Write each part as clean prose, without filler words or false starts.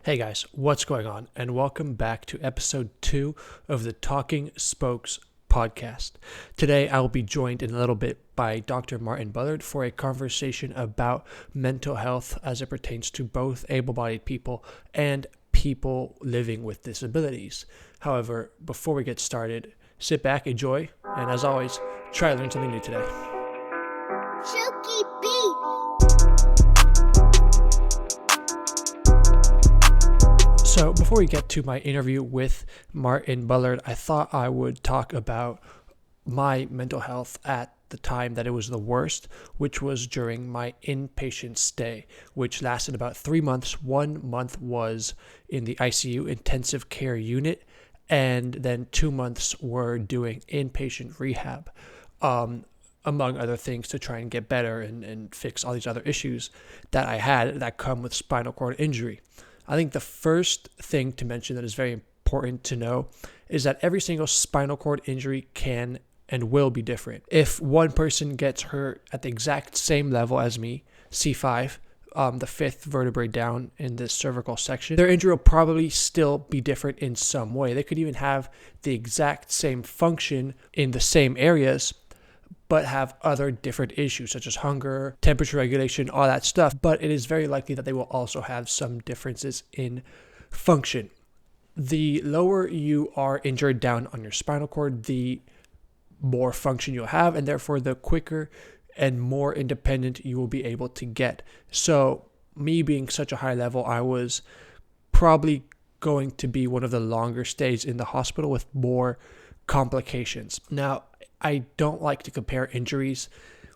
Hey guys, what's going on? And welcome back to episode 2 of the Talking Spokes podcast. Today I will be joined in a little bit by Dr. Martin Bullard for a conversation about mental health as it pertains to both able-bodied people and people living with disabilities. However, before we get started, sit back, enjoy, and as always, try to learn something new today. Chuki Beats. So before we get to my interview with Martin Bullard, I thought I would talk about my mental health at the time that it was the worst, which was during my inpatient stay, which lasted about 3 months. 1 month was in the ICU intensive care unit, and then 2 months were doing inpatient rehab, among other things, to try and get better and fix all these other issues that I had that come with spinal cord injury. I think the first thing to mention that is very important to know is that every single spinal cord injury can and will be different. If one person gets hurt at the exact same level as me, C5, the fifth vertebrae down in the cervical section, their injury will probably still be different in some way. They could even have the exact same function in the same areas, but have other different issues such as hunger, temperature regulation, all that stuff. But it is very likely that they will also have some differences in function. The lower you are injured down on your spinal cord, the more function you'll have, and therefore the quicker and more independent you will be able to get. So me being such a high level, I was probably going to be one of the longer stays in the hospital with more complications. Now, I don't like to compare injuries,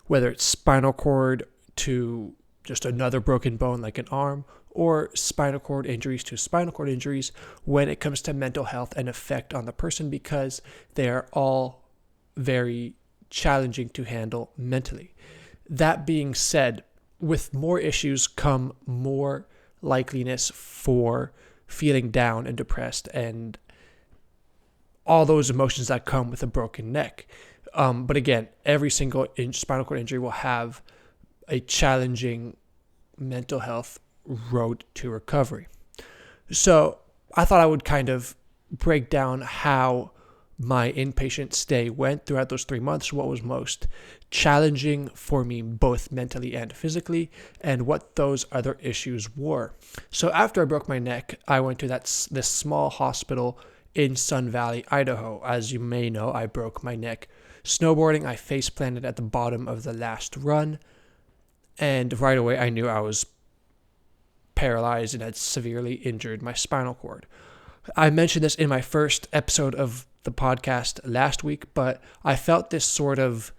whether it's spinal cord to just another broken bone like an arm, or spinal cord injuries to spinal cord injuries when it comes to mental health and effect on the person, because they are all very challenging to handle mentally. That being said, with more issues come more likeliness for feeling down and depressed and all those emotions that come with a broken neck. But again, every single spinal cord injury will have a challenging mental health road to recovery. So I thought I would kind of break down how my inpatient stay went throughout those 3 months, what was most challenging for me both mentally and physically, and what those other issues were. So after I broke my neck, I went to this small hospital in Sun Valley, Idaho. As you may know, I broke my neck snowboarding. I face planted at the bottom of the last run, and right away I knew I was paralyzed and had severely injured my spinal cord. I mentioned this in my first episode of the podcast last week, but I felt this sort of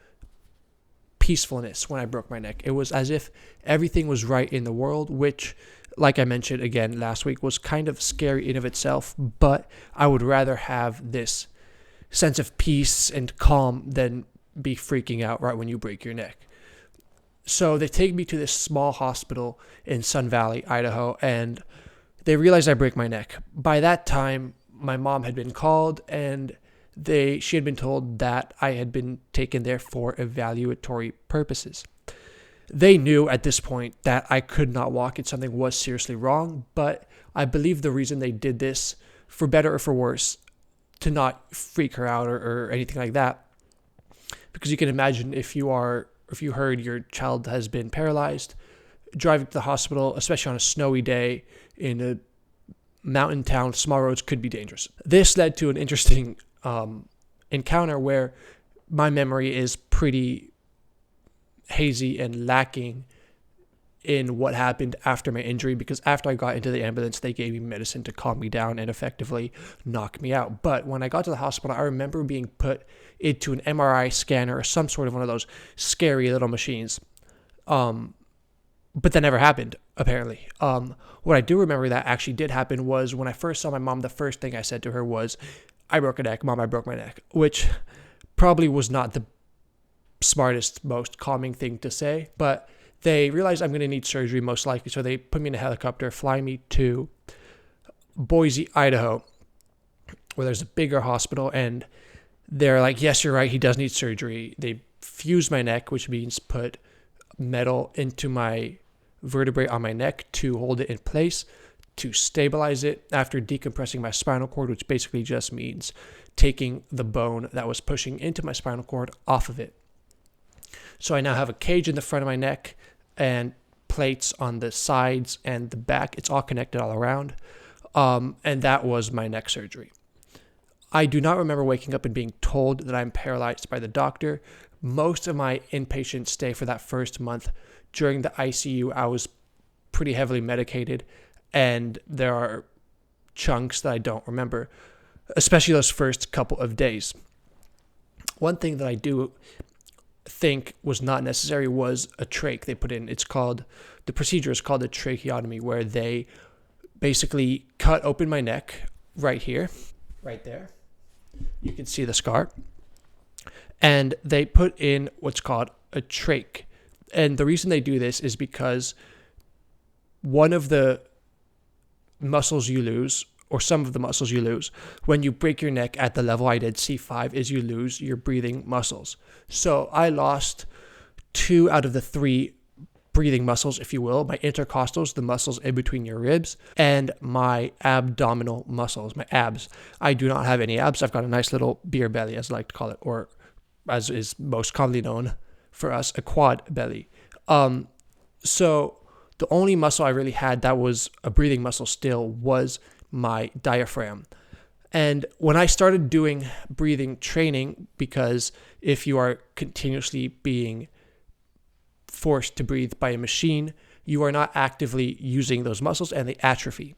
peacefulness when I broke my neck. It was as if everything was right in the world, which, like I mentioned again last week, was kind of scary in of itself, but I would rather have this sense of peace and calm than be freaking out right when you break your neck. So they take me to this small hospital in Sun Valley, Idaho, and they realized I break my neck. By that time, my mom had been called, and she had been told that I had been taken there for evaluatory purposes. They knew at this point that I could not walk and something was seriously wrong, but I believe the reason they did this, for better or for worse, to not freak her out or anything like that, because you can imagine if you heard your child has been paralyzed, driving to the hospital, especially on a snowy day in a mountain town, small roads could be dangerous. This led to an interesting encounter where my memory is pretty hazy and lacking in what happened after my injury, because after I got into the ambulance, they gave me medicine to calm me down and effectively knock me out. But when I got to the hospital, I remember being put into an MRI scanner or some sort of one of those scary little machines. But that never happened, apparently. What I do remember that actually did happen was when I first saw my mom, the first thing I said to her was, "I broke a neck, Mom, I broke my neck," which probably was not the smartest, most calming thing to say, but they realized I'm going to need surgery most likely, so they put me in a helicopter, fly me to Boise, Idaho, where there's a bigger hospital, and they're like, "Yes, you're right, he does need surgery." They fused my neck, which means put metal into my vertebrae on my neck to hold it in place, to stabilize it after decompressing my spinal cord, which basically just means taking the bone that was pushing into my spinal cord off of it. So I now have a cage in the front of my neck and plates on the sides and the back. It's all connected all around. And that was my neck surgery. I do not remember waking up and being told that I'm paralyzed by the doctor. Most of my inpatient stay for that first month during the ICU, I was pretty heavily medicated, and there are chunks that I don't remember, especially those first couple of days. One thing that I do think was not necessary was a trach they put in. The procedure is called a tracheotomy, where they basically cut open my neck right here, right there. You can see the scar. And they put in what's called a trach. And the reason they do this is because one of the muscles you lose, or some of the muscles you lose, when you break your neck at the level I did, C5, is you lose your breathing muscles. So I lost 2 out of the 3 breathing muscles, if you will, my intercostals, the muscles in between your ribs, and my abdominal muscles, my abs. I do not have any abs. I've got a nice little beer belly, as I like to call it, or as is most commonly known for us, a quad belly. So the only muscle I really had that was a breathing muscle still was my diaphragm. And when I started doing breathing training, because if you are continuously being forced to breathe by a machine, you are not actively using those muscles and they atrophy.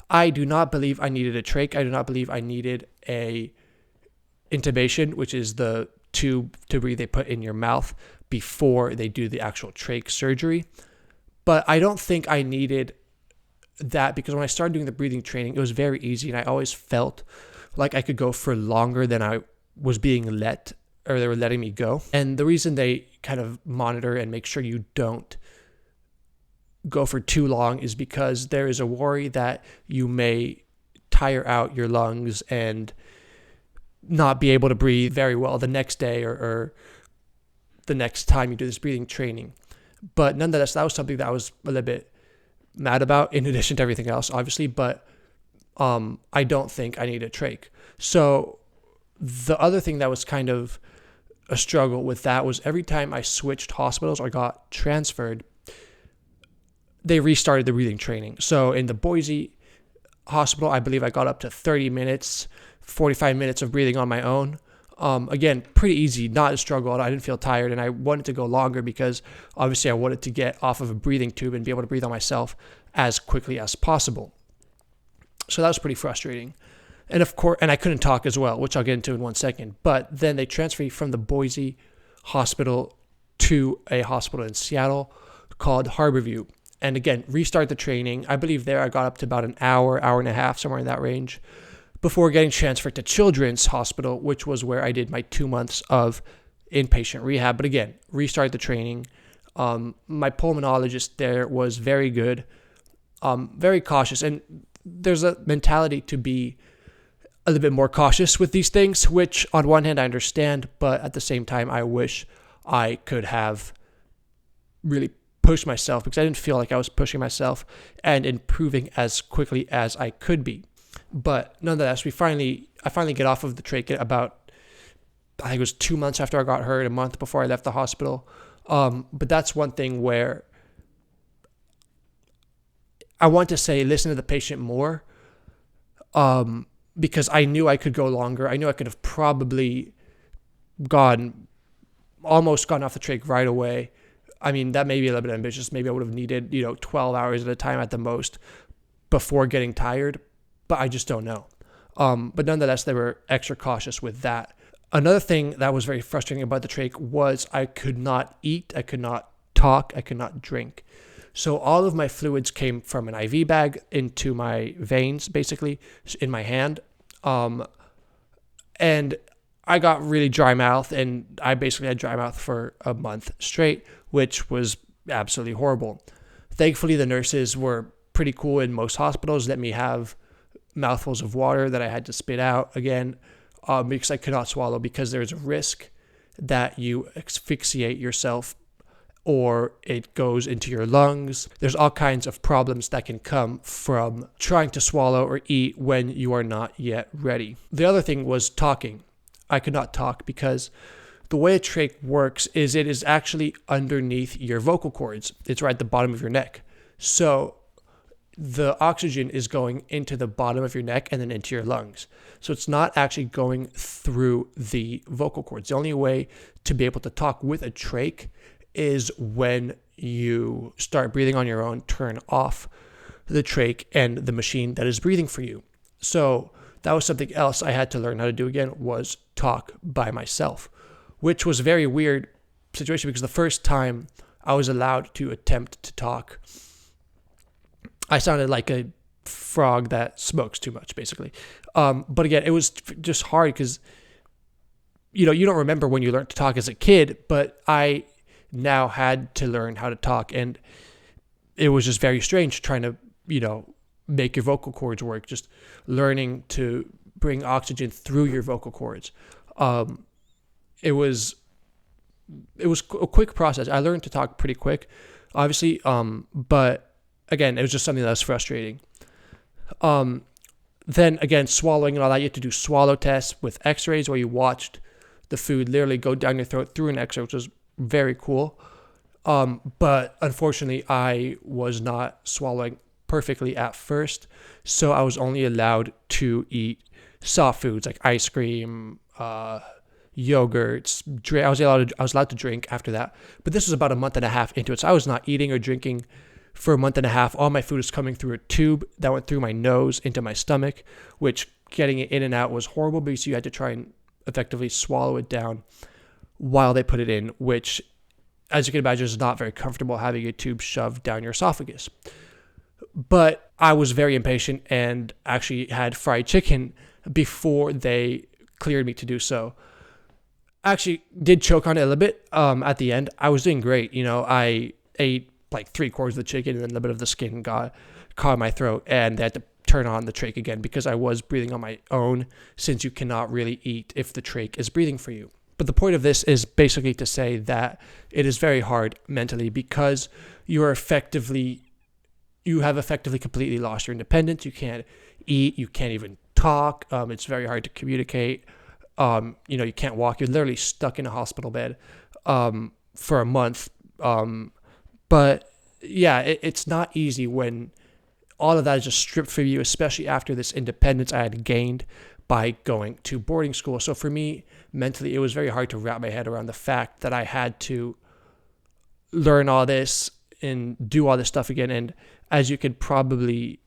I do not believe I needed a trach. I do not believe I needed a intubation, which is the tube to breathe they put in your mouth before they do the actual trach surgery. But I don't think I needed that, because when I started doing the breathing training, it was very easy, and I always felt like I could go for longer than I was being let, or they were letting me go. And the reason they kind of monitor and make sure you don't go for too long is because there is a worry that you may tire out your lungs and not be able to breathe very well the next day or the next time you do this breathing training. But nonetheless, that was something that I was a little bit mad about, in addition to everything else, obviously. But I don't think I need a trach. So the other thing that was kind of a struggle with that was every time I switched hospitals or got transferred, they restarted the breathing training. So in the Boise hospital, I believe I got up to 30 minutes, 45 minutes of breathing on my own. Again, pretty easy, not a struggle. I didn't feel tired, and I wanted to go longer because obviously I wanted to get off of a breathing tube and be able to breathe on myself as quickly as possible. So that was pretty frustrating. And of course, and I couldn't talk as well, which I'll get into in 1 second. But then they transferred me from the Boise hospital to a hospital in Seattle called Harborview. And again, restart the training. I believe there I got up to about an hour and a half, somewhere in that range, before getting transferred to Children's Hospital, which was where I did my 2 months of inpatient rehab. But again, restart the training. My pulmonologist there was very good, very cautious. And there's a mentality to be a little bit more cautious with these things, which on one hand I understand, but at the same time I wish I could have really pushed myself, because I didn't feel like I was pushing myself and improving as quickly as I could be. But nonetheless, I finally get off of the trach about, I think it was 2 months after I got hurt, a month before I left the hospital. But that's one thing where I want to say listen to the patient more, because I knew I could go longer. I knew I could have probably almost gone off the trach right away. I mean, that may be a little bit ambitious. Maybe I would have needed, 12 hours at a time at the most before getting tired, but I just don't know. But nonetheless, they were extra cautious with that. Another thing that was very frustrating about the trach was I could not eat, I could not talk, I could not drink. So all of my fluids came from an IV bag into my veins, basically, in my hand. And I got really dry mouth, and I basically had dry mouth for a month straight, which was absolutely horrible. Thankfully, the nurses were pretty cool in most hospitals, let me have mouthfuls of water that I had to spit out again, because I could not swallow, because there's a risk that you asphyxiate yourself or it goes into your lungs. There's all kinds of problems that can come from trying to swallow or eat when you are not yet ready. The other thing was talking. I could not talk because the way a trach works is it is actually underneath your vocal cords. It's right at the bottom of your neck. So the oxygen is going into the bottom of your neck and then into your lungs. So it's not actually going through the vocal cords. The only way to be able to talk with a trach is when you start breathing on your own, turn off the trach and the machine that is breathing for you. So that was something else I had to learn how to do again, was talk by myself, which was a very weird situation because the first time I was allowed to attempt to talk, I sounded like a frog that smokes too much, basically. But again, it was just hard because, you don't remember when you learned to talk as a kid, but I now had to learn how to talk. And it was just very strange trying to, make your vocal cords work, just learning to bring oxygen through your vocal cords. It was a quick process. I learned to talk pretty quick, obviously. But again, it was just something that was frustrating. Then again, swallowing and all that, you had to do swallow tests with x-rays where you watched the food literally go down your throat through an x-ray, which was very cool. But unfortunately, I was not swallowing perfectly at first. So I was only allowed to eat soft foods like ice cream, yogurts. I was allowed to drink after that. But this was about a month and a half into it. So I was not eating or drinking for a month and a half. All my food was coming through a tube that went through my nose into my stomach, which getting it in and out was horrible because you had to try and effectively swallow it down while they put it in, which, as you can imagine, is not very comfortable having a tube shoved down your esophagus. But I was very impatient and actually had fried chicken before they cleared me to do so. I actually did choke on it a little bit at the end. I was doing great. I ate like 3/4 of the chicken and then a little bit of the skin got caught in my throat, and they had to turn on the trach again because I was breathing on my own, since you cannot really eat if the trach is breathing for you. But the point of this is basically to say that it is very hard mentally because you have effectively completely lost your independence. You can't eat, you can't even talk. It's very hard to communicate. You can't walk. You're literally stuck in a hospital bed for a month. But yeah, it's not easy when all of that is just stripped from you, especially after this independence I had gained by going to boarding school. So for me, mentally, it was very hard to wrap my head around the fact that I had to learn all this and do all this stuff again. And as you could probably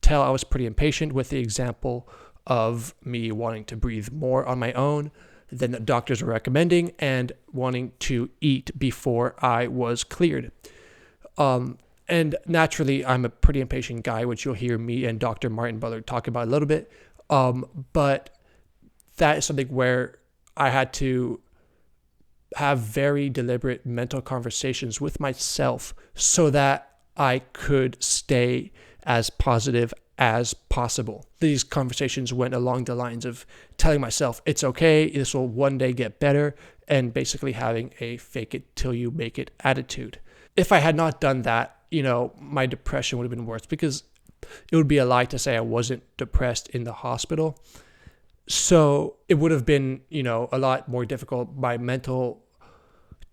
tell, I was pretty impatient with the example of me wanting to breathe more on my own than the doctors were recommending and wanting to eat before I was cleared. And naturally, I'm a pretty impatient guy, which you'll hear me and Dr. Martin Bullard talk about a little bit. But that is something where I had to have very deliberate mental conversations with myself so that I could stay as positive as possible. These conversations went along the lines of telling myself, it's okay, this will one day get better, and basically having a fake it till you make it attitude. If I had not done that, my depression would have been worse, because it would be a lie to say I wasn't depressed in the hospital. So it would have been, a lot more difficult. My mental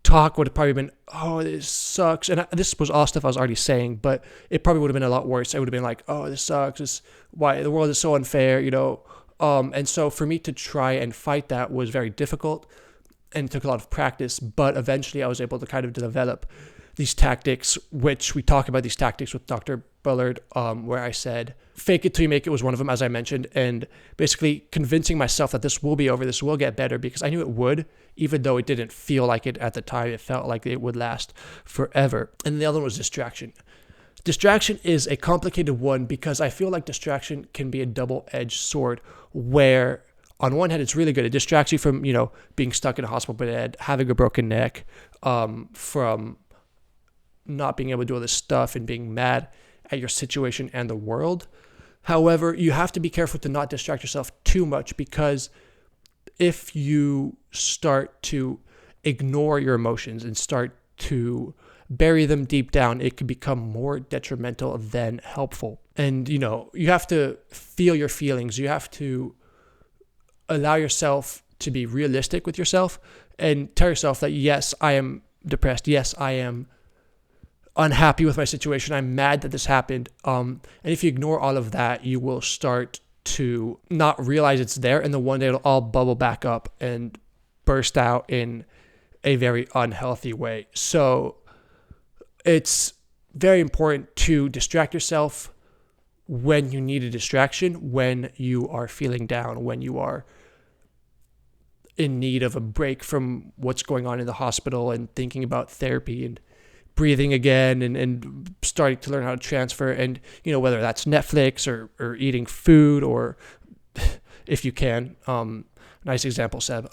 talk would have probably been, oh, this sucks. And this was all stuff I was already saying, but it probably would have been a lot worse. I would have been like, oh, this sucks. Why the world is so unfair, And so for me to try and fight that was very difficult and took a lot of practice. But eventually I was able to kind of develop these tactics, which we talk about these tactics with Dr. Bullard, where I said, fake it till you make it was one of them, as I mentioned, and basically convincing myself that this will be over, this will get better, because I knew it would, even though it didn't feel like it at the time. It felt like it would last forever. And the other one was distraction. Distraction is a complicated one because I feel like distraction can be a double-edged sword, where on one hand, it's really good. It distracts you from, being stuck in a hospital bed, having a broken neck, from not being able to do all this stuff and being mad at your situation and the world. However, you have to be careful to not distract yourself too much, because if you start to ignore your emotions and start to bury them deep down, it could become more detrimental than helpful. And, you have to feel your feelings. You have to allow yourself to be realistic with yourself and tell yourself that, yes, I am depressed. Yes, I am unhappy with my situation. I'm mad that this happened. And if you ignore all of that, you will start to not realize it's there. And then one day it'll all bubble back up and burst out in a very unhealthy way. So it's very important to distract yourself when you need a distraction, when you are feeling down, when you are in need of a break from what's going on in the hospital and thinking about therapy and breathing again and starting to learn how to transfer. And, whether that's Netflix or eating food, or if you can, nice example, Seb.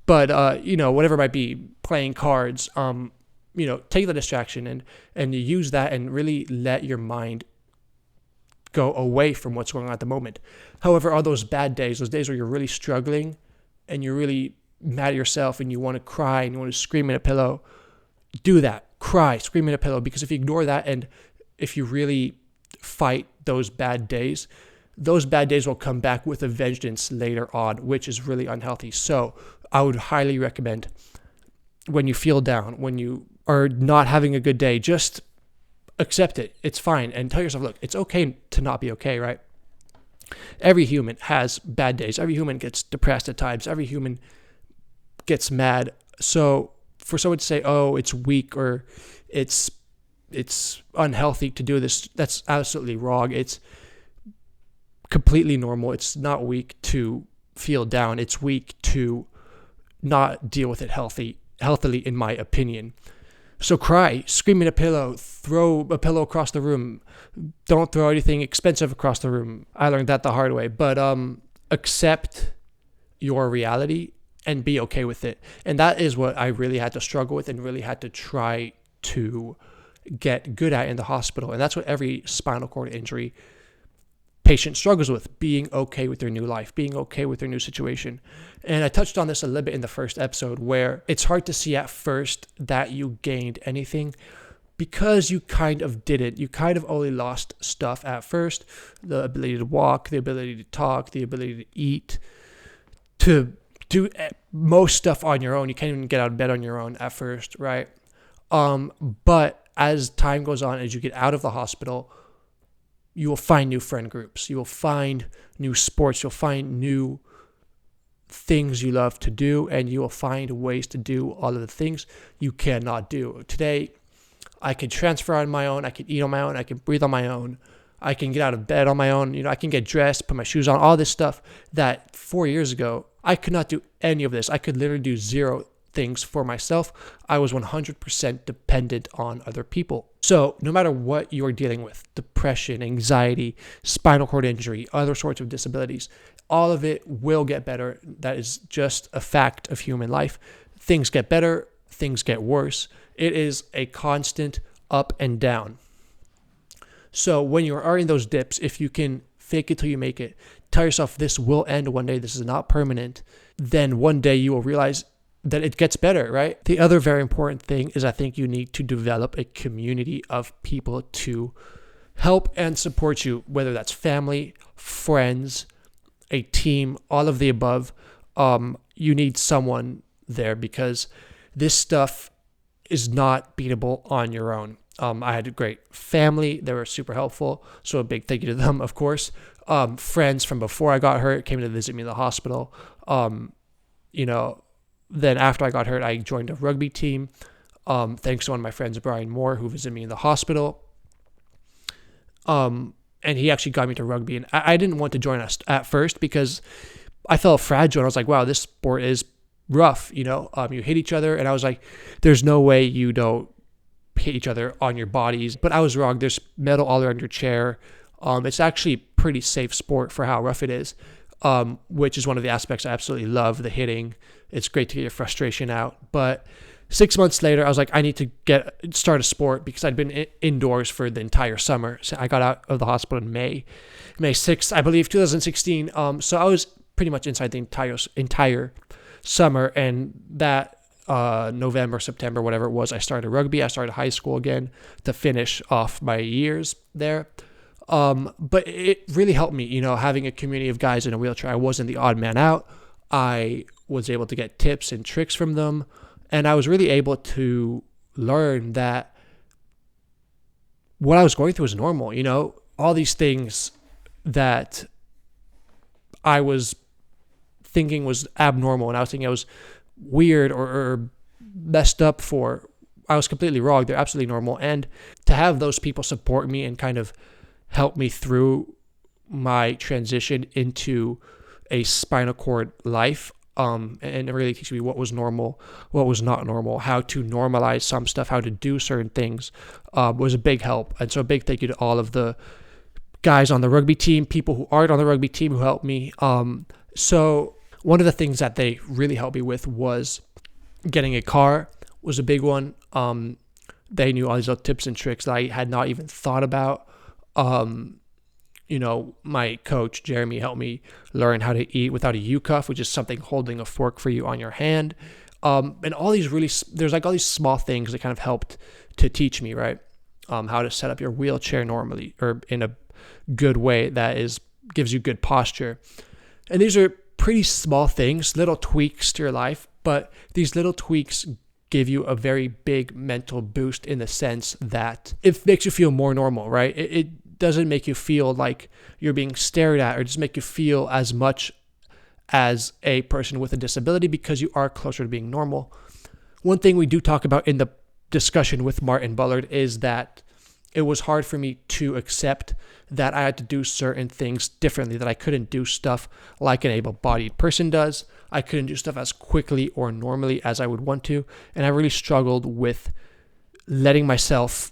But whatever it might be, playing cards, take the distraction and use that and really let your mind go away from what's going on at the moment. However, are those bad days, those days where you're really struggling and you're really mad at yourself and you want to cry and you want to scream in a pillow, do that. Cry, scream in a pillow, because if you ignore that and if you really fight those bad days will come back with a vengeance later on, which is really unhealthy. So I would highly recommend, when you feel down, when you are not having a good day, just accept it. It's fine. And tell yourself, look, it's okay to not be okay, right? Every human has bad days. Every human gets depressed at times. Every human gets mad. So for someone to say, oh, it's weak or it's unhealthy to do this, that's absolutely wrong. It's completely normal. It's not weak to feel down. It's weak to not deal with it healthily, in my opinion. So cry, scream in a pillow, throw a pillow across the room. Don't throw anything expensive across the room. I learned that the hard way. But accept your reality and be okay with it. And that is what I really had to struggle with and really had to try to get good at in the hospital. And that's what every spinal cord injury patient struggles with, being okay with their new life, being okay with their new situation. And I touched on this a little bit in the first episode, where it's hard to see at first that you gained anything because you kind of didn't. You kind of only lost stuff at first: the ability to walk, the ability to talk, the ability to eat, to do most stuff on your own. You can't even get out of bed on your own at first, right? But as time goes on, as you get out of the hospital, you will find new friend groups. You will find new sports. You'll find new things you love to do, and you will find ways to do all of the things you cannot do. Today, I can transfer on my own. I can eat on my own. I can breathe on my own. I can get out of bed on my own. I can get dressed, put my shoes on, all this stuff that 4 years ago, I could not do any of this. I could literally do zero things for myself. I was 100% dependent on other people. So no matter what you're dealing with, depression, anxiety, spinal cord injury, other sorts of disabilities, all of it will get better. That is just a fact of human life. Things get better, things get worse. It is a constant up and down. So when you are in those dips, if you can fake it till you make it, tell yourself this will end one day, this is not permanent, then one day you will realize that it gets better, right? The other very important thing is I think you need to develop a community of people to help and support you, whether that's family, friends, a team, all of the above. You need someone there because this stuff is not beatable on your own. I had a great family. They were super helpful. So a big thank you to them, of course. Friends from before I got hurt came to visit me in the hospital. Then after I got hurt, I joined a rugby team. Thanks to one of my friends, Brian Moore, who visited me in the hospital. And he actually got me to rugby. And I didn't want to join us at first because I felt fragile. And I was like, wow, this sport is rough. You hit each other. And I was like, there's no way you don't hit each other on your bodies. But I was wrong. There's metal all around your chair. It's actually a pretty safe sport for how rough it is, which is one of the aspects I absolutely love, the hitting. It's great to get your frustration out. But 6 months later, I was like, I need to start a sport because I'd been indoors for the entire summer. So I got out of the hospital in May 6th, I believe, 2016. So I was pretty much inside the entire summer, and that November, September, whatever it was, I started rugby. I started high school again to finish off my years there. But it really helped me, having a community of guys in a wheelchair. I wasn't the odd man out. I was able to get tips and tricks from them. And I was really able to learn that what I was going through was normal. All these things that I was thinking was abnormal and I was thinking I was weird or messed up for, I was completely wrong. They're absolutely normal. And to have those people support me and kind of help me through my transition into a spinal cord life, and it really teach me what was normal, what was not normal, how to normalize some stuff, how to do certain things, was a big help. And so a big thank you to all of the guys on the rugby team, people who aren't on the rugby team who helped me. So one of the things that they really helped me with was getting a car was a big one. They knew all these little tips and tricks that I had not even thought about. My coach, Jeremy, helped me learn how to eat without a U-cuff, which is something holding a fork for you on your hand. And all these there's like all these small things that kind of helped to teach me, right? How to set up your wheelchair normally or in a good way that gives you good posture. And these are pretty small things, little tweaks to your life, but these little tweaks give you a very big mental boost in the sense that it makes you feel more normal, right? It doesn't make you feel like you're being stared at or just make you feel as much as a person with a disability because you are closer to being normal. One thing we do talk about in the discussion with Martin Bullard is that it was hard for me to accept that I had to do certain things differently, that I couldn't do stuff like an able-bodied person does. I couldn't do stuff as quickly or normally as I would want to. And I really struggled with letting myself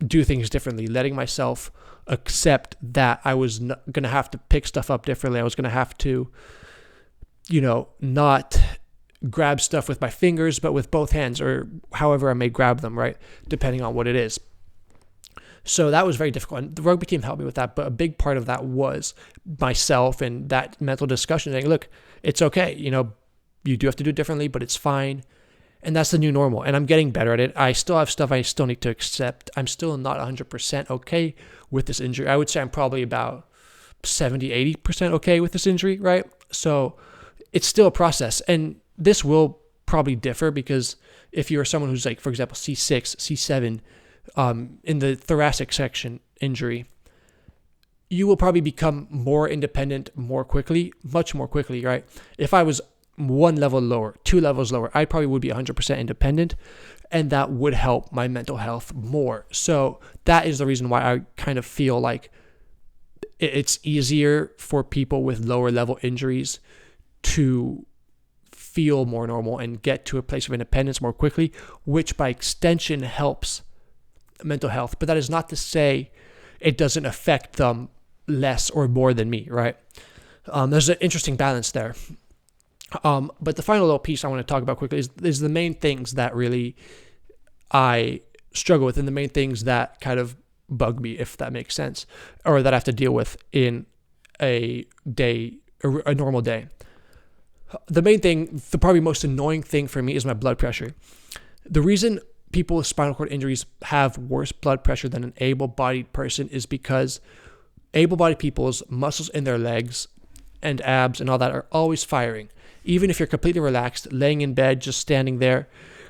do things differently, letting myself accept that I was going to have to pick stuff up differently. I was going to have to, not grab stuff with my fingers, but with both hands or however I may grab them, right? Depending on what it is. So that was very difficult. And the rugby team helped me with that. But a big part of that was myself and that mental discussion saying, look, it's okay. You do have to do it differently, but it's fine. And that's the new normal. And I'm getting better at it. I still have stuff I still need to accept. I'm still not 100% okay with this injury. I would say I'm probably about 70, 80% okay with this injury, right? So it's still a process. And this will probably differ because if you're someone who's like, for example, C6, C7, in the thoracic section injury, you will probably become more independent much more quickly, right? If I was one level lower, 2 levels lower, I probably would be 100% independent, and that would help my mental health more. So that is the reason why I kind of feel like it's easier for people with lower level injuries to feel more normal and get to a place of independence more quickly, which by extension helps mental health. But that is not to say it doesn't affect them less or more than me, right? There's an interesting balance there. But the final little piece I want to talk about quickly is the main things that really I struggle with and the main things that kind of bug me, if that makes sense, or that I have to deal with in a normal day. The main thing, the probably most annoying thing for me is my blood pressure. The reason people with spinal cord injuries have worse blood pressure than an able-bodied person is because able-bodied people's muscles in their legs and abs and all that are always firing. Even if you're completely relaxed, laying in bed, just standing there,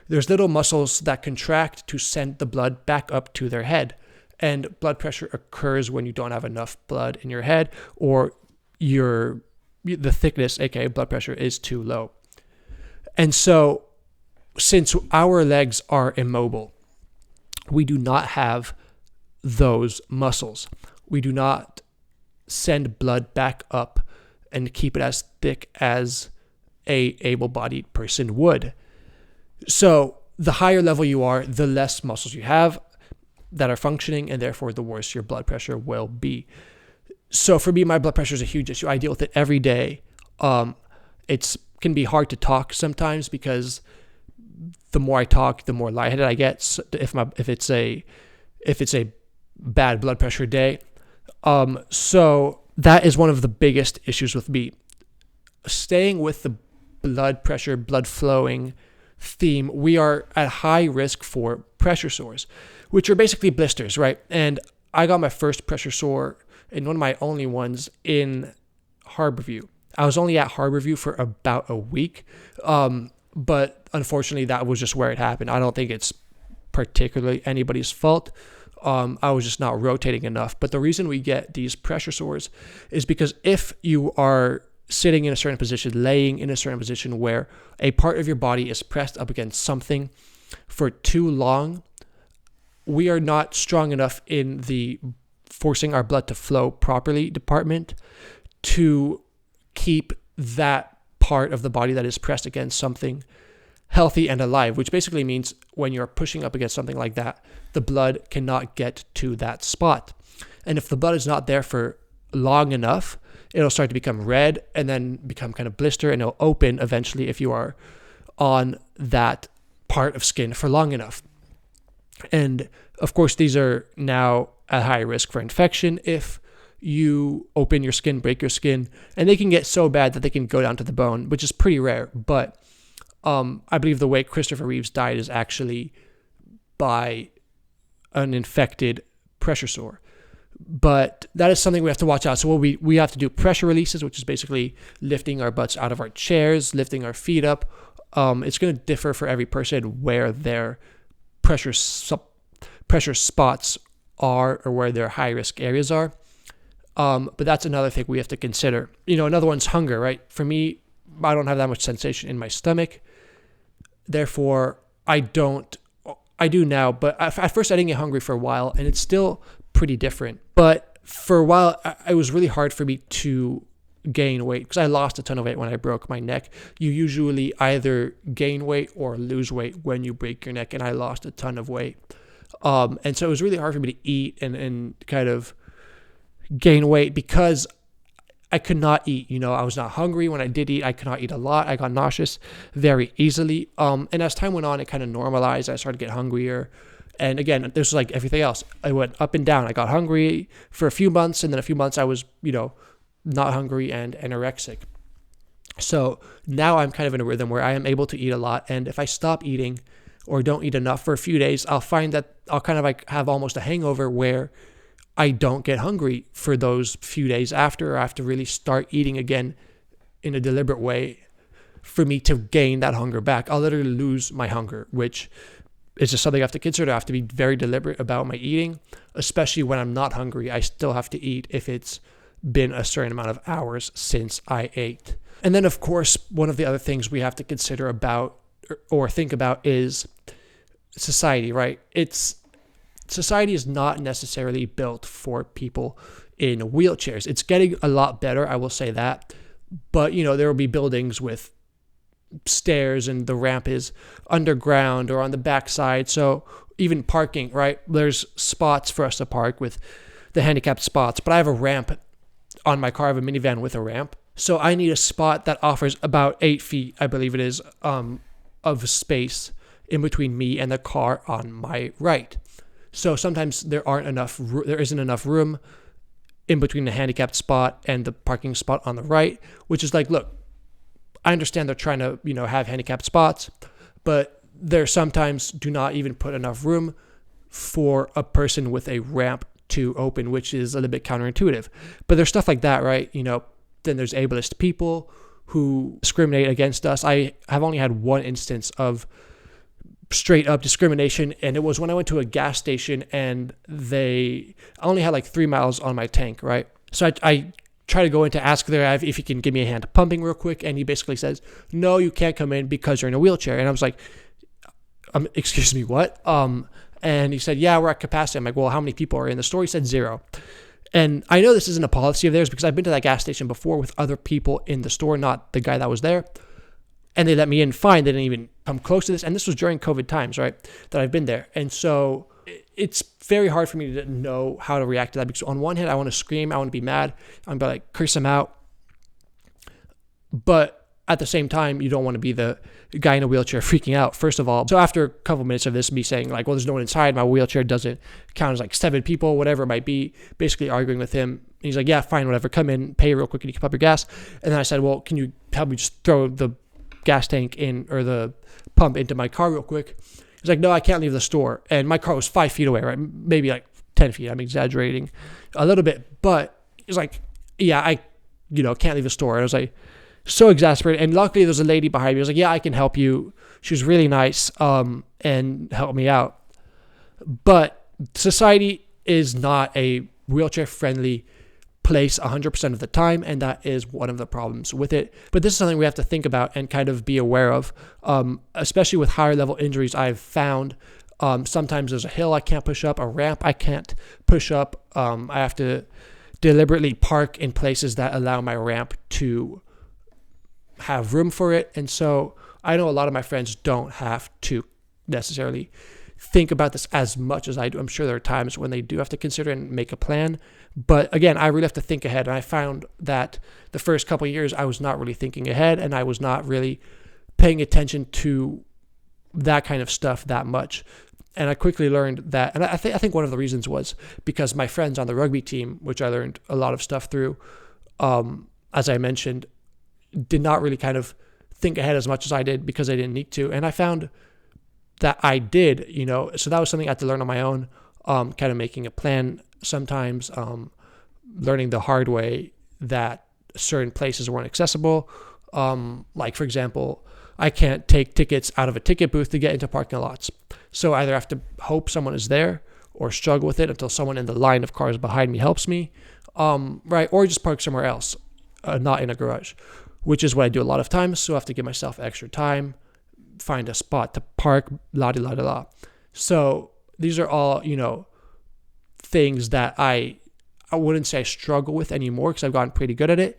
there's little muscles that contract to send the blood back up to their head. And blood pressure occurs when you don't have enough blood in your head or the thickness, aka blood pressure, is too low. And so since our legs are immobile, we do not have those muscles. We do not send blood back up and keep it as thick as a able-bodied person would. So the higher level you are, the less muscles you have that are functioning, and therefore the worse your blood pressure will be. So for me, my blood pressure is a huge issue. I deal with it every day. It can be hard to talk sometimes because the more I talk, the more lightheaded I get. So if it's a bad blood pressure day, so that is one of the biggest issues with me. Staying with the blood pressure, blood flowing theme, we are at high risk for pressure sores, which are basically blisters, right? And I got my first pressure sore, and one of my only ones, in Harborview. I was only at Harborview for about a week, but unfortunately that was just where it happened. I don't think it's particularly anybody's fault. I was just not rotating enough. But the reason we get these pressure sores is because if you are sitting in a certain position, laying in a certain position where a part of your body is pressed up against something for too long, we are not strong enough in the forcing our blood to flow properly department to keep that part of the body that is pressed against something healthy and alive, which basically means when you're pushing up against something like that, the blood cannot get to that spot. And if the blood is not there for long enough, it'll start to become red and then become kind of blister, and it'll open eventually if you are on that part of skin for long enough. And of course, these are now at high risk for infection if you open your skin, break your skin, and they can get so bad that they can go down to the bone, which is pretty rare. But I believe the way Christopher Reeves died is actually by an infected pressure sore. But that is something we have to watch out. So we have to do pressure releases, which is basically lifting our butts out of our chairs, lifting our feet up. It's going to differ for every person where their pressure spots are or where their high risk areas are. But that's another thing we have to consider. Another one's hunger, right? For me, I don't have that much sensation in my stomach. Therefore, I do now, but at first I didn't get hungry for a while, and it's still pretty different. But for a while, it was really hard for me to gain weight because I lost a ton of weight when I broke my neck. You usually either gain weight or lose weight when you break your neck, and I lost a ton of weight. And so it was really hard for me to eat and kind of gain weight because I could not eat. I was not hungry. When I did eat, I could not eat a lot. I got nauseous very easily. And as time went on, it kind of normalized. I started to get hungrier. And again, this was like everything else. I went up and down. I got hungry for a few months, and then a few months I was, not hungry and anorexic. So now I'm kind of in a rhythm where I am able to eat a lot. And if I stop eating or don't eat enough for a few days, I'll find that I'll kind of like have almost a hangover where I don't get hungry for those few days after. I have to really start eating again in a deliberate way for me to gain that hunger back. I'll literally lose my hunger, which is just something I have to consider. I have to be very deliberate about my eating, especially when I'm not hungry. I still have to eat if it's been a certain amount of hours since I ate. And then, of course, one of the other things we have to consider about or think about is society, right? Society is not necessarily built for people in wheelchairs. It's getting a lot better, I will say that. But, there will be buildings with stairs and the ramp is underground or on the backside. So even parking, right? There's spots for us to park with the handicapped spots. But I have a ramp on my car. I have a minivan with a ramp. So I need a spot that offers about 8 feet, I believe it is, of space in between me and the car on my right. So sometimes there isn't enough room in between the handicapped spot and the parking spot on the right, which is like, look, I understand they're trying to, have handicapped spots, but there sometimes do not even put enough room for a person with a ramp to open, which is a little bit counterintuitive. But there's stuff like that, right? Then there's ableist people who discriminate against us. I have only had one instance of straight up discrimination, and it was when I went to a gas station and I only had like 3 miles on my tank, right? So I try to go in to ask there if he can give me a hand pumping real quick, and he basically says, no, you can't come in because you're in a wheelchair. And I was like, excuse me, what? And he said, yeah, we're at capacity. I'm like, well, how many people are in the store? He said 0. And I know this isn't a policy of theirs because I've been to that gas station before with other people in the store, not the guy that was there. And they let me in fine. They didn't even come close to this. And this was during COVID times, right, that I've been there. And so it's very hard for me to know how to react to that because on one hand, I want to scream. I want to be mad. I want to like curse him out. But at the same time, you don't want to be the guy in a wheelchair freaking out, first of all. So after a couple minutes of this, me saying like, well, there's no one inside. My wheelchair doesn't count as like 7 people, whatever it might be, basically arguing with him. And he's like, yeah, fine, whatever. Come in, pay real quick, and you can pump your gas. And then I said, well, can you help me just throw the gas tank in, or the pump into my car real quick. He's like, no, I can't leave the store. And my car was 5 feet away, right? Maybe like 10 feet. I'm exaggerating a little bit. But he's like, yeah, I, can't leave the store. And I was like, so exasperated. And luckily there's a lady behind me. I was like, yeah, I can help you. She was really nice, and helped me out. But society is not a wheelchair friendly place 100% of the time, and that is one of the problems with it. But this is something we have to think about and kind of be aware of, especially with higher level injuries. I've found sometimes there's a hill I can't push up, a ramp I can't push up. I have to deliberately park in places that allow my ramp to have room for it. And so I know a lot of my friends don't have to necessarily think about this as much as I do. I'm sure there are times when they do have to consider and make a plan. But again, I really have to think ahead. And I found that the first couple of years, I was not really thinking ahead, and I was not really paying attention to that kind of stuff that much. And I quickly learned that, and I think one of the reasons was because my friends on the rugby team, which I learned a lot of stuff through, as I mentioned, did not really kind of think ahead as much as I did because I didn't need to. And I found that I did, so that was something I had to learn on my own, kind of making a plan sometimes, learning the hard way that certain places weren't accessible. Like, for example, I can't take tickets out of a ticket booth to get into parking lots. So I either have to hope someone is there or struggle with it until someone in the line of cars behind me helps me, right? Or just park somewhere else, not in a garage, which is what I do a lot of times. So I have to give myself extra time, find a spot to park, la di la di la. So these are all, things that I wouldn't say I struggle with anymore because I've gotten pretty good at it,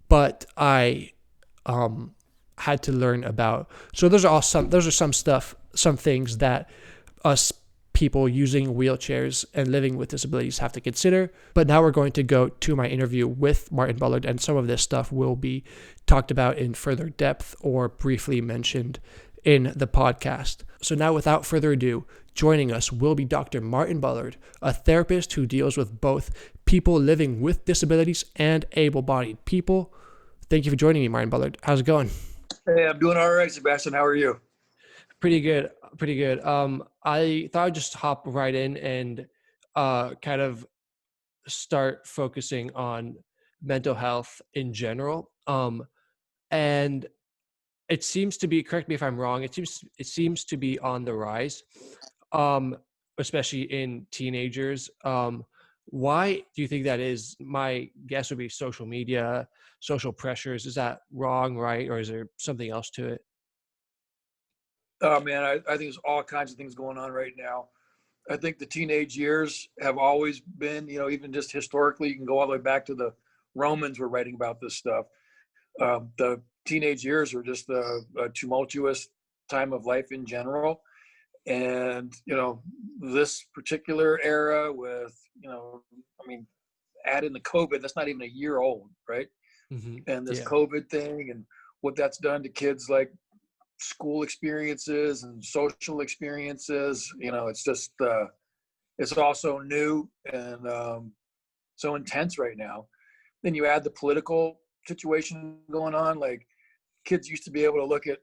but I had to learn about. So those are some things that us people using wheelchairs and living with disabilities have to consider. But now we're going to go to my interview with Martin Bullard, and some of this stuff will be talked about in further depth or briefly mentioned in the podcast. So now, without further ado, joining us will be Dr. Martin Bullard, a therapist who deals with both people living with disabilities and able-bodied people. Thank you for joining me, Martin Bullard. How's it going? Hey, I'm doing all right, Sebastian. How are you? Pretty good. I thought I'd just hop right in and kind of start focusing on mental health in general. And it seems to be, correct me if I'm wrong, it seems to be on the rise, um, especially in teenagers. Why do you think that is? My guess would be social media, social pressures. Is that wrong, right? Or is there something else to it? Oh man, I think there's all kinds of things going on right now. I think the teenage years have always been, even just historically, you can go all the way back to the Romans were writing about this stuff. The teenage years are just a tumultuous time of life in general. And, this particular era with, add in the COVID, that's not even a year old, right? And this Yeah. COVID thing and what that's done to kids, like school experiences and social experiences, it's just it's also new and so intense right now. Then you add the political situation going on. Like, kids used to be able to look at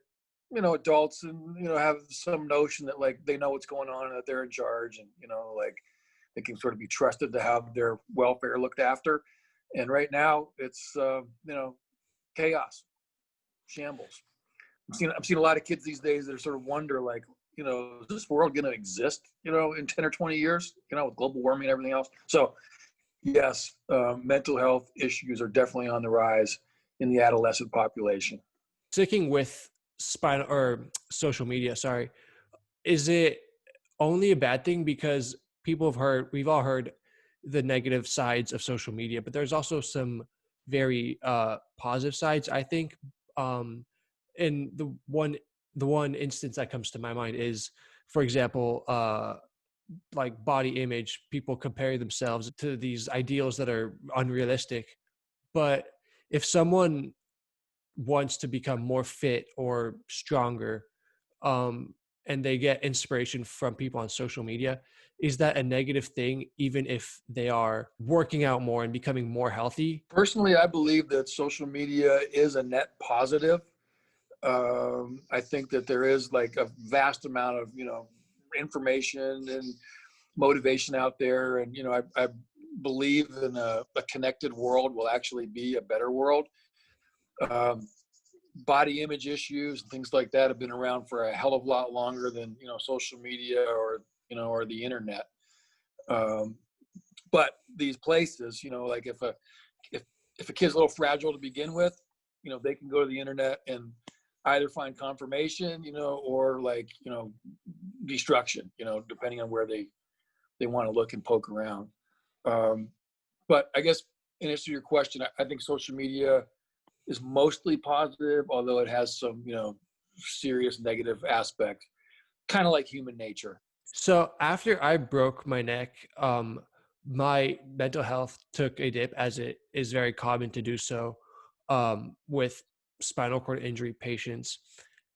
adults and have some notion that, like, they know what's going on and that they're in charge, and like they can sort of be trusted to have their welfare looked after. And right now it's chaos, shambles. I'm seeing a lot of kids these days that are sort of wonder, like, is this world going to exist, in 10 or 20 years, with global warming and everything else. So yes, mental health issues are definitely on the rise in the adolescent population. Sticking with spinal or social media, sorry, is it only a bad thing? Because we've all heard the negative sides of social media, but there's also some very positive sides, I think. And the one instance that comes to my mind is, for example, like body image. People compare themselves to these ideals that are unrealistic. But if someone wants to become more fit or stronger, and they get inspiration from people on social media, is that a negative thing, even if they are working out more and becoming more healthy? Personally, I believe that social media is a net positive. I think that there is like a vast amount of, information and motivation out there. And, I believe in a connected world will actually be a better world. Um, Body image issues and things like that have been around for a hell of a lot longer than, social media or the internet. Um, but these places, like if a kid's a little fragile to begin with, they can go to the internet and either find confirmation, or like, destruction, depending on where they want to look and poke around. But I guess in answer to your question, I think social media is mostly positive, although it has some, serious negative aspects, kind of like human nature. So after I broke my neck, my mental health took a dip, as it is very common to do so with spinal cord injury patients.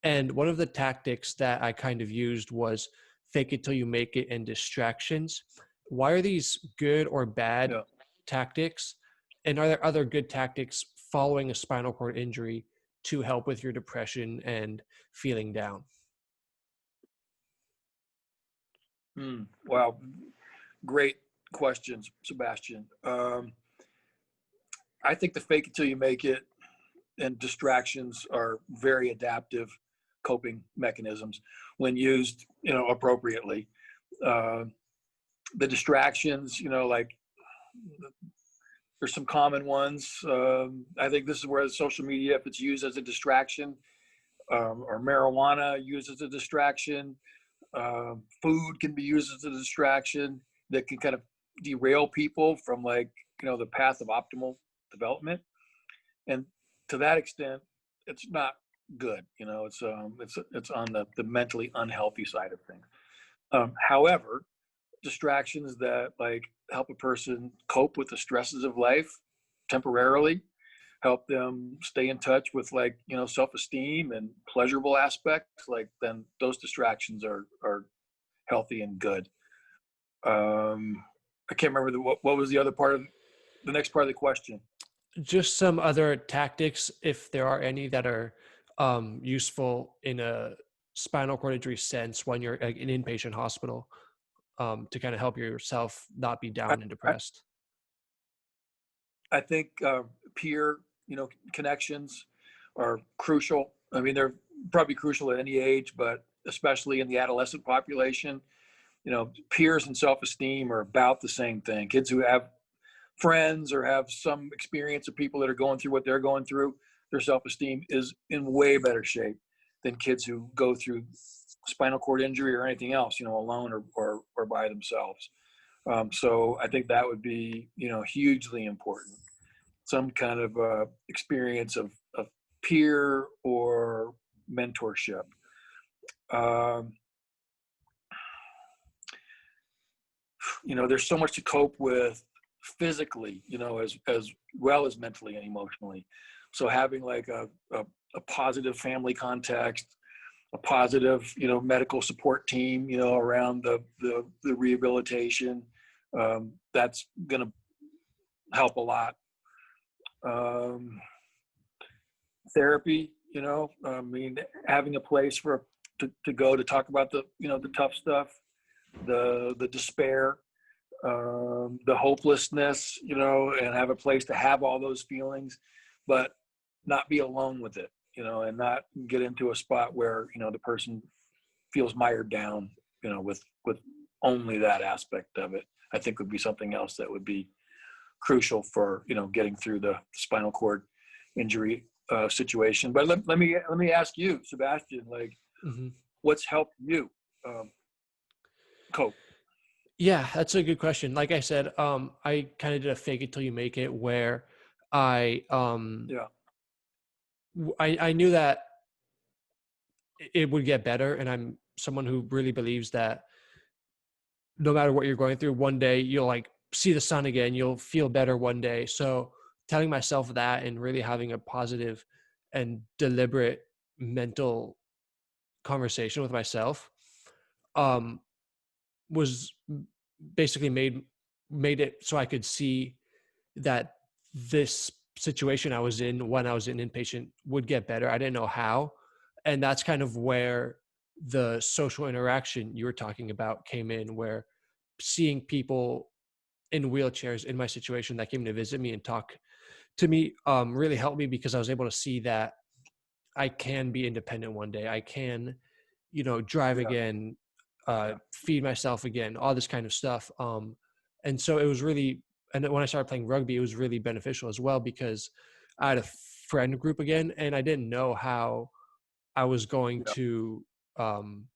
And one of the tactics that I kind of used was fake it till you make it and distractions. Why are these good or bad Yeah. tactics? And are there other good tactics following a spinal cord injury to help with your depression and feeling down? Wow. Great questions, Sebastian. I think the fake it till you make it and distractions are very adaptive coping mechanisms when used, appropriately. Uh, the distractions, like there's some common ones. I think this is where the social media, if it's used as a distraction, or marijuana used as a distraction, food can be used as a distraction that can kind of derail people from like, the path of optimal development. And to that extent, it's not good. It's on the mentally unhealthy side of things. However, distractions that like help a person cope with the stresses of life temporarily, help them stay in touch with like, self-esteem and pleasurable aspects, like then those distractions are healthy and good. I can't remember what was the other part of the next part of the question. Just some other tactics, if there are any, that are useful in a spinal cord injury sense when you're like, in inpatient hospital, to kind of help yourself not be I, down and I, depressed. I think peer, connections are crucial. I mean, they're probably crucial at any age, but especially in the adolescent population, peers and self-esteem are about the same thing. Kids who have friends or have some experience of people that are going through what they're going through, their self-esteem is in way better shape than kids who go through spinal cord injury or anything else, alone or by themselves. So I think that would be, hugely important. Some kind of experience of peer or mentorship. Um, there's so much to cope with physically, as well as mentally and emotionally. So having like a positive family context, a positive, medical support team, around the rehabilitation, that's going to help a lot. Therapy, I mean, having a place to go to talk about the tough stuff, the despair, the hopelessness, and have a place to have all those feelings, but not be alone with it, and not get into a spot where, the person feels mired down, with only that aspect of it. I think would be something else that would be crucial for, getting through the spinal cord injury situation. But let me ask you, Sebastian, like, Hmm. what's helped you cope? Yeah, that's a good question. Like I said, I kind of did a fake it till you make it, where I Yeah. I knew that it would get better, and I'm someone who really believes that no matter what you're going through, one day you'll like see the sun again, you'll feel better one day. So telling myself that and really having a positive and deliberate mental conversation with myself um was basically made it so I could see that this situation I was in when I was an inpatient would get better. I didn't know how, And that's kind of where the social interaction you were talking about came in, where seeing people in wheelchairs in my situation that came to visit me and talk to me really helped me, because I was able to see that I can be independent one day. I can, drive Yeah. again, Yeah. feed myself again, all this kind of stuff. And so it was really, and then when I started playing rugby, it was really beneficial as well, because I had a friend group again, and I didn't know how I was going Yeah. to, um,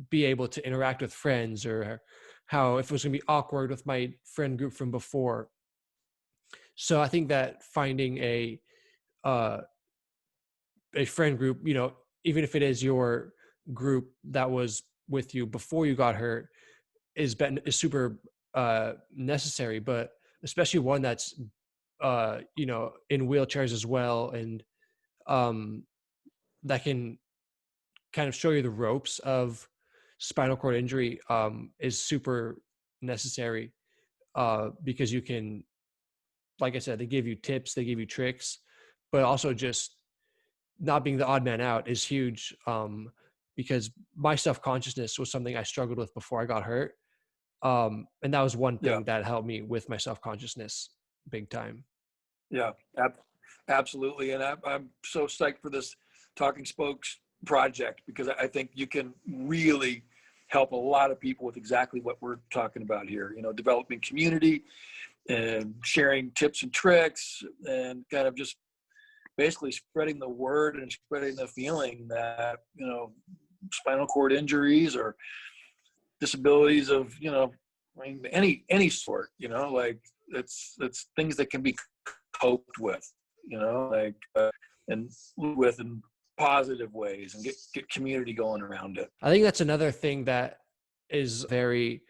be able to interact with friends, or how, if it was going to be awkward with my friend group from before. So I think that finding uh, a friend group, even if it is your group that was with you before you got hurt, is super necessary, but especially one that's in wheelchairs as well, and um, that can kind of show you the ropes of spinal cord injury, is super necessary, because you can, like I said, they give you tips, they give you tricks, but also just not being the odd man out is huge, because my self-consciousness was something I struggled with before I got hurt. And that was one Yeah. thing that helped me with my self-consciousness big time. Yeah. Absolutely. And I'm so psyched for this Talking Spokes project, because I think you can really help a lot of people with exactly what we're talking about here. Developing community and sharing tips and tricks, and kind of just basically spreading the word and spreading the feeling that spinal cord injuries or disabilities of any sort, like it's things that can be coped with, like and with in positive ways, and get community going around it. I think that's another thing that is very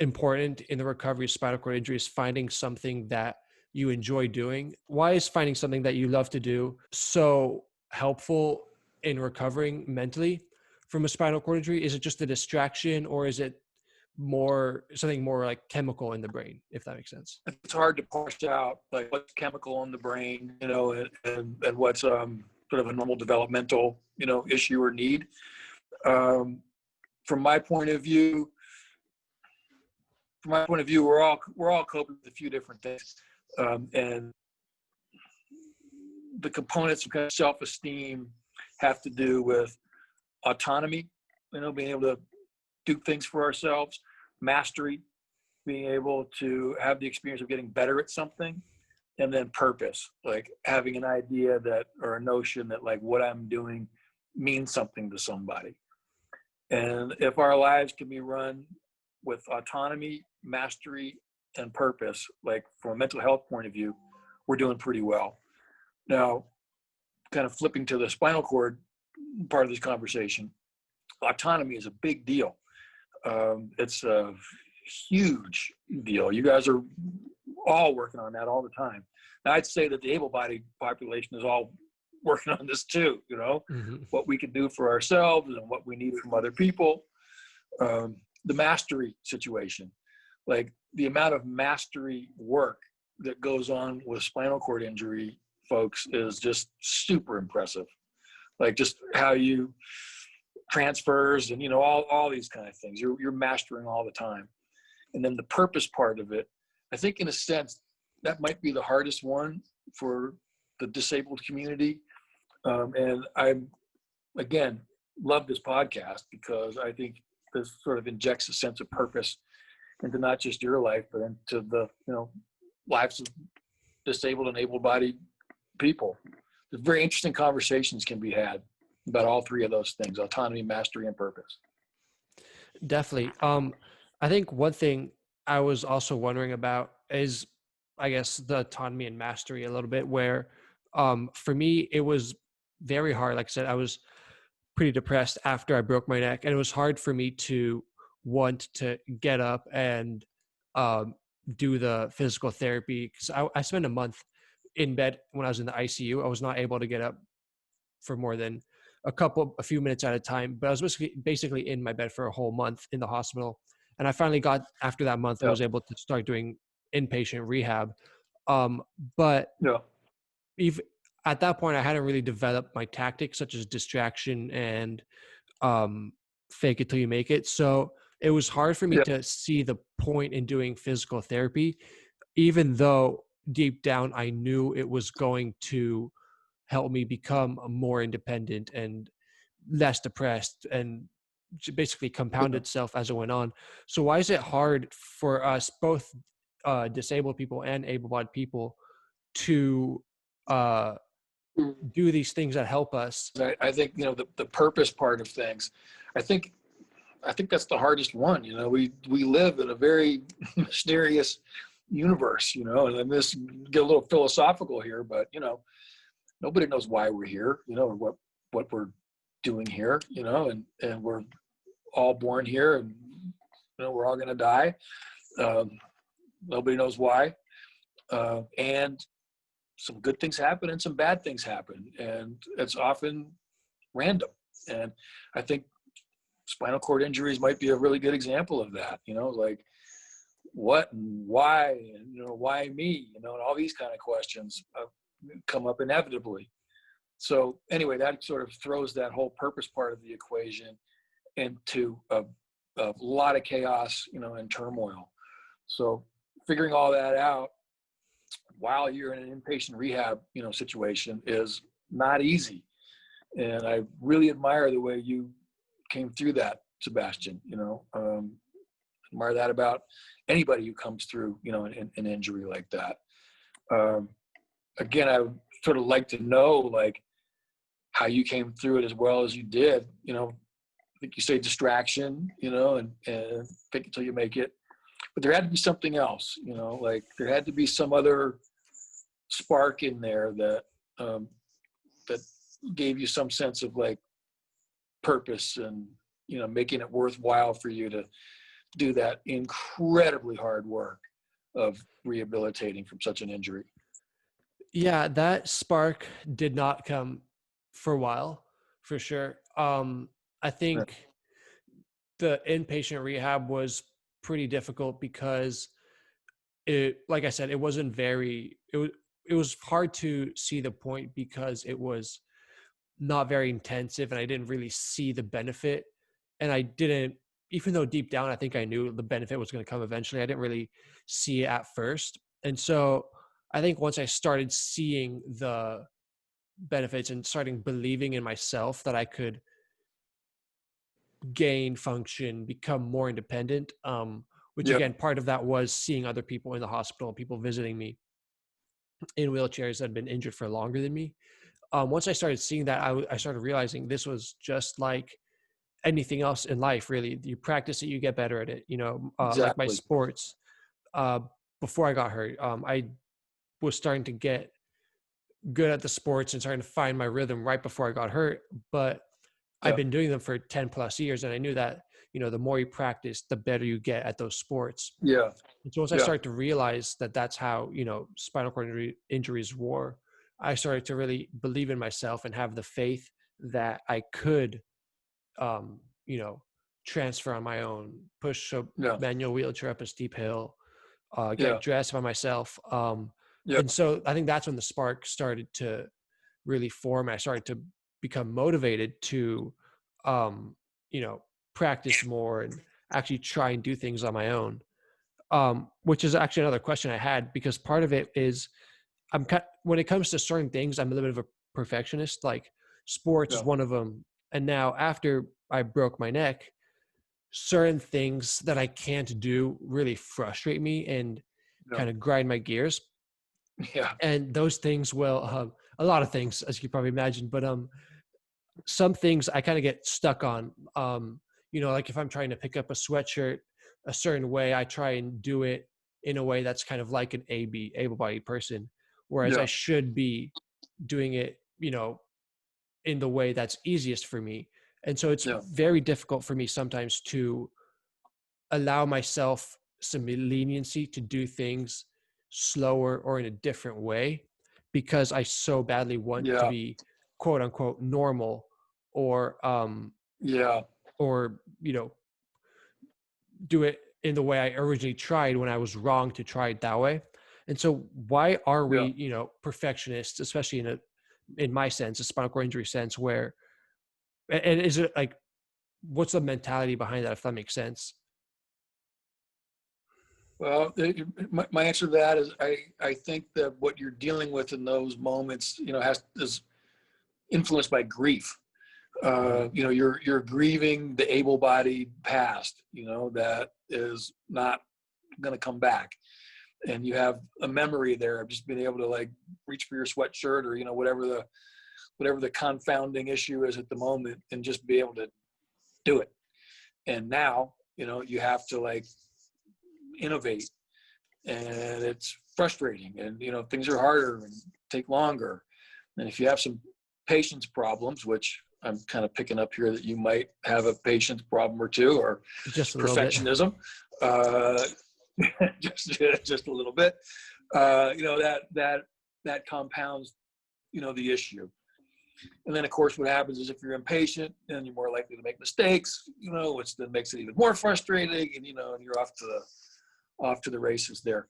important in the recovery of spinal cord injury, is finding something that you enjoy doing. Why is finding something that you love to do so helpful in recovering mentally from a spinal cord injury? Is it just a distraction, or is it something more like chemical in the brain, if that makes sense? It's hard to parse out like what's chemical in the brain, and what's sort of a normal developmental issue or need. um, from my point of view we're all coping with a few different things, and the components of kind of self-esteem have to do with autonomy, being able to do things for ourselves, mastery, being able to have the experience of getting better at something, and then purpose, like having an idea that, or a notion that, like, what I'm doing means something to somebody. And if our lives can be run with autonomy, mastery, and purpose, like from a mental health point of view, we're doing pretty well. Now, kind of flipping to the spinal cord part of this conversation, autonomy is a big deal. It's a huge deal. You guys are all working on that all the time. Now, I'd say that the able-bodied population is all working on this too, Mm-hmm. what we can do for ourselves and what we need from other people. The mastery situation, like the amount of mastery work that goes on with spinal cord injury folks is just super impressive. Like just how you transfers and, all these kind of things, you're mastering all the time. And then the purpose part of it, I think in a sense, that might be the hardest one for the disabled community. And I, again, love this podcast because I think this sort of injects a sense of purpose into not just your life, but into the, lives of disabled and able-bodied people. There's very interesting conversations can be had about all three of those things: autonomy, mastery, and purpose. Definitely. I think one thing I was also wondering about is, I guess, the autonomy and mastery a little bit, where for me, it was very hard. Like I said, I was pretty depressed after I broke my neck, and it was hard for me to want to get up and um, do the physical therapy, because I spent a month in bed when I was in the ICU. I was not able to get up for more than a few minutes at a time, but I was basically in my bed for a whole month in the hospital. And I finally got, after that month, I Yeah. was able to start doing inpatient rehab. Um, but Yeah. even at that point I hadn't really developed my tactics such as distraction and um, fake it till you make it. So it was hard for me Yeah. to see the point in doing physical therapy, even though deep down I knew it was going to help me become more independent and less depressed and basically compound Yeah. itself as it went on. So why is it hard for us, both disabled people and able-bodied people, to uh, do these things that help us? I think, the purpose part of things, I think I think that's the hardest one. We live in a very mysterious universe, and this get a little philosophical here, but nobody knows why we're here, or what we're doing here, and we're all born here, and we're all gonna die. Um, Nobody knows why, and some good things happen and some bad things happen, and it's often random. And I think spinal cord injuries might be a really good example of that. Like what and why, and why me, and all these kind of questions come up inevitably. So anyway, that sort of throws that whole purpose part of the equation into a lot of chaos, and turmoil. So figuring all that out while you're in an inpatient rehab, situation is not easy. And I really admire the way you came through that, Sebastian. Admire that about anybody who comes through, an injury like that. Um, Again, I would sort of like to know, like, how you came through it as well as you did. I think you say distraction, and fake it till you make it. But there had to be something else, like there had to be some other spark in there that gave you some sense of like purpose and making it worthwhile for you to do that incredibly hard work of rehabilitating from such an injury. Yeah, that spark did not come for a while, for sure. I Yeah. think the inpatient rehab was pretty difficult because like I said, it wasn't very, it was hard to see the point because it was not very intensive and I didn't really see the benefit. And I didn't, even though deep down I think I knew the benefit was going to come eventually, I didn't really see it at first. And so I think once I started seeing the benefits and starting believing in myself that I could gain function, become more independent, which Yeah. again, part of that was seeing other people in the hospital, people visiting me in wheelchairs that had been injured for longer than me. Once I started seeing that, I started realizing this was just like anything else in life, really. You practice it, you get better at it. Like my Exactly. sports, uh, before I got hurt, I was starting to get good at the sports and starting to find my rhythm right before I got hurt. But I've Yeah. been doing them for 10 plus years. And I knew that, the more you practice, the better you get at those sports. Yeah. And so once I Yeah. started to realize that that's how, spinal cord injuries were, I started to really believe in myself and have the faith that I could, um, you know, transfer on my own, push a Yeah. manual wheelchair up a steep hill, Yeah. get dressed by myself. Yeah. And so I think that's when the spark started to really form. I started to become motivated to, um, you know, practice more and actually try and do things on my own. Which is actually another question I had, because part of it is when it comes to certain things, I'm a little bit of a perfectionist. Like sports is Yeah. one of them. And now after I broke my neck, certain things that I can't do really frustrate me and Yeah. kind of grind my gears. Yeah. And those things will, a lot of things, as you can probably imagine, but some things I kind of get stuck on. Like if I'm trying to pick up a sweatshirt a certain way, I try and do it in a way that's kind of like an able-bodied person, whereas I Yeah. should be doing it, in the way that's easiest for me. And so it's Yeah. very difficult for me sometimes to allow myself some leniency to do things slower or in a different way, because I so badly want to Yeah. be quote unquote normal, or Yeah. or do it in the way I originally tried when I was wrong to try it that way. And so why are we, Yeah. perfectionists, especially in a in my sense, a spinal cord injury sense, where and is it like what's the mentality behind that, if that makes sense? Well, my answer to that is I think that what you're dealing with in those moments, is influenced by grief. Mhm. You're grieving the able-bodied past, that is not going to come back, and you have a memory there of just being able to like reach for your sweatshirt or whatever the confounding issue is at the moment, and just be able to do it. And now, you have to like innovate, and it's frustrating, and things are harder and take longer. And if you have some patience problems, which I'm kind of picking up here that you might have a patience problem or two, or Just a little bit. perfectionism, uh, just a little bit, that compounds, the issue. And then of course what happens is if you're impatient, then you're more likely to make mistakes, which then makes it even more frustrating, and and you're off to the races there.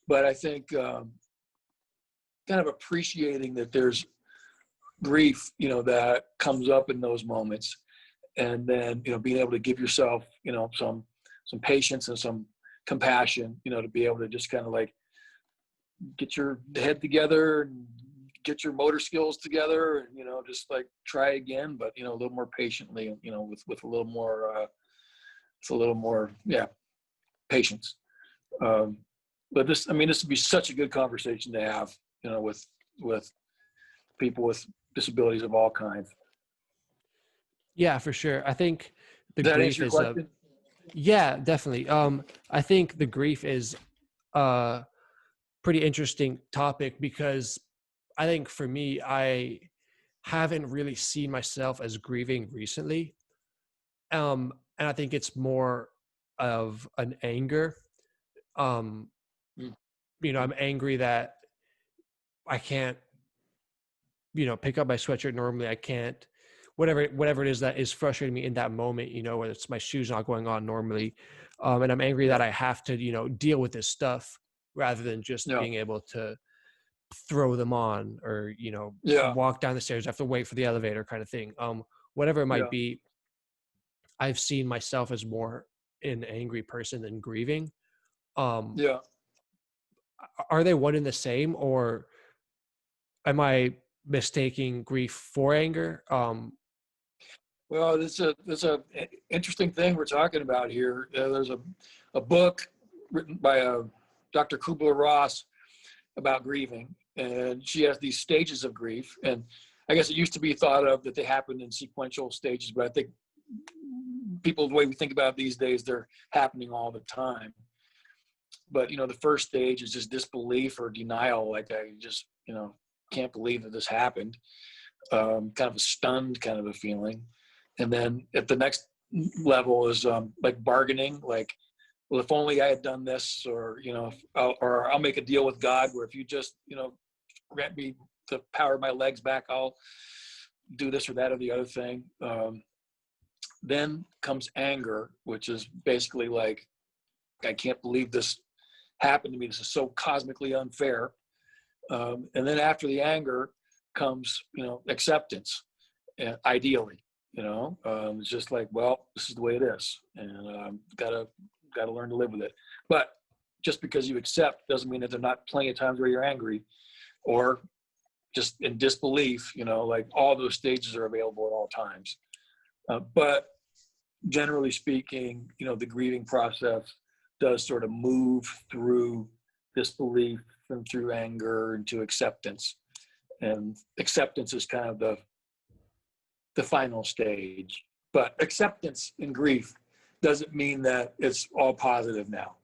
But I think kind of appreciating that there's grief, that comes up in those moments, and then being able to give yourself, some patience and some compassion, to be able to just kind of like get your head together and get your motor skills together, and just like try again, but a little more patiently, with a little more patience. Um, but this would be such a good conversation to have, with people with disabilities of all kinds. Yeah, for sure. I think the Does that answer grief your is a question? yeah, definitely. I think the grief is a pretty interesting topic because I think for me, I haven't really seen myself as grieving recently. And I think it's more of an anger. Um, Mm. I'm angry that I can't, pick up my sweatshirt normally. I can't, whatever it is that is frustrating me in that moment, whether it's my shoes not going on normally. And I'm angry Yeah. that I have to, deal with this stuff rather than just No. being able to throw them on or, Yeah. walk down the stairs, I have to wait for the elevator kind of thing. Whatever it might Yeah. be, I've seen myself as more an angry person than grieving. Um, Yeah. are they one and the same, or am I mistaking grief for anger? Well, it's a interesting thing we're talking about here. There's a book written by Dr. Kubler-Ross about grieving, and she has these stages of grief. And I guess it used to be thought of that they happened in sequential stages, but I think people, the way we think about it these days, they're happening all the time. But the first stage is just disbelief or denial, like I just can't believe that this happened. Kind of a stunned kind of a feeling. And then at the next level is like bargaining, like, well, if only I had done this, or or I'll make a deal with God where if you just grant me the power of my legs back, I'll do this or that or the other thing. Then comes anger, which is basically like, I can't believe this happened to me. This is so cosmically unfair. And then after the anger comes, acceptance. Ideally, it's just like, well, this is the way it is, and gotta learn to live with it. But just because you accept doesn't mean that there are not plenty of times where you're angry or just in disbelief. Like all those stages are available at all times. But generally speaking, the grieving process does sort of move through disbelief and through anger into acceptance. And acceptance is kind of the final stage. But acceptance in grief doesn't mean that it's all positive now.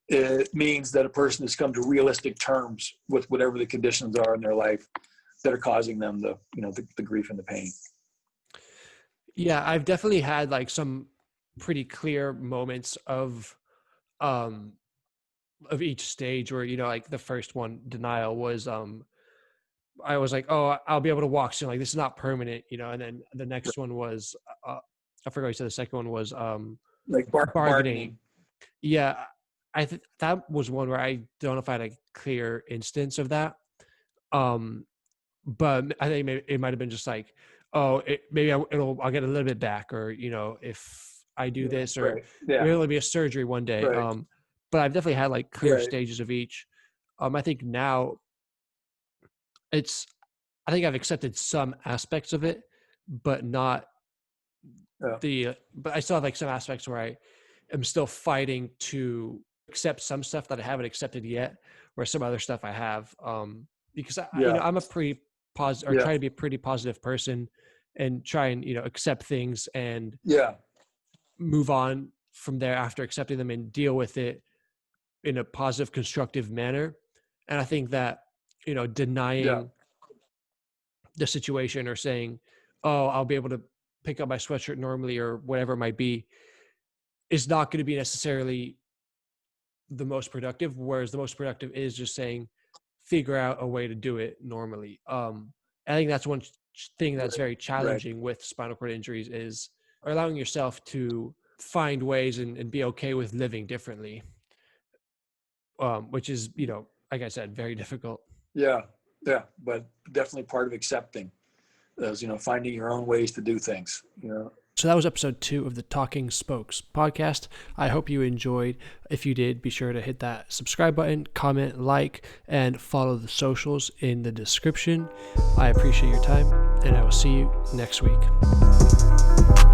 It means that a person has come to realistic terms with whatever the conditions are in their life that are causing them the grief and the pain. Yeah, I've definitely had like some pretty clear moments um of each stage where, like the first one, denial, was I was like, oh, I'll be able to walk soon. Like this is not permanent, and then the next one was I forgot what you said. The second one was Like bargaining. bargaining. Yeah, that was one where I don't know if I had a clear instance of that. Um, but I think maybe it might have been just like, oh, maybe I'll get a little bit back, or if I do Yeah. this, or Right. Yeah. maybe it'll be a surgery one day. Right. But I've definitely had like clear Right. stages of each. I think now it's I think I've accepted some aspects of it, but not Yeah. but I still have like some aspects where I am still fighting to accept some stuff that I haven't accepted yet, or some other stuff I have. Because Yeah. I'm a pretty positive, or Yeah. try to be a pretty positive person, and try and accept things and Yeah. move on from there after accepting them, and deal with it in a positive, constructive manner. And I think that Yeah. denying the situation, or saying, "Oh, I'll be able to pick up my sweatshirt normally," or whatever it might be, is not going to be necessarily the most productive. Whereas the most productive is just saying, figure out a way to do it normally. I think that's one thing that's Right. very Right. challenging with spinal cord injuries, is allowing yourself to find ways and be okay with living differently, which is, like I said, very difficult. Yeah. Yeah. But definitely part of accepting is, finding your own ways to do things, So that was episode 2 of the Talking Spokes podcast. I hope you enjoyed. If you did, be sure to hit that subscribe button, comment, like, and follow the socials in the description. I appreciate your time, and I will see you next week.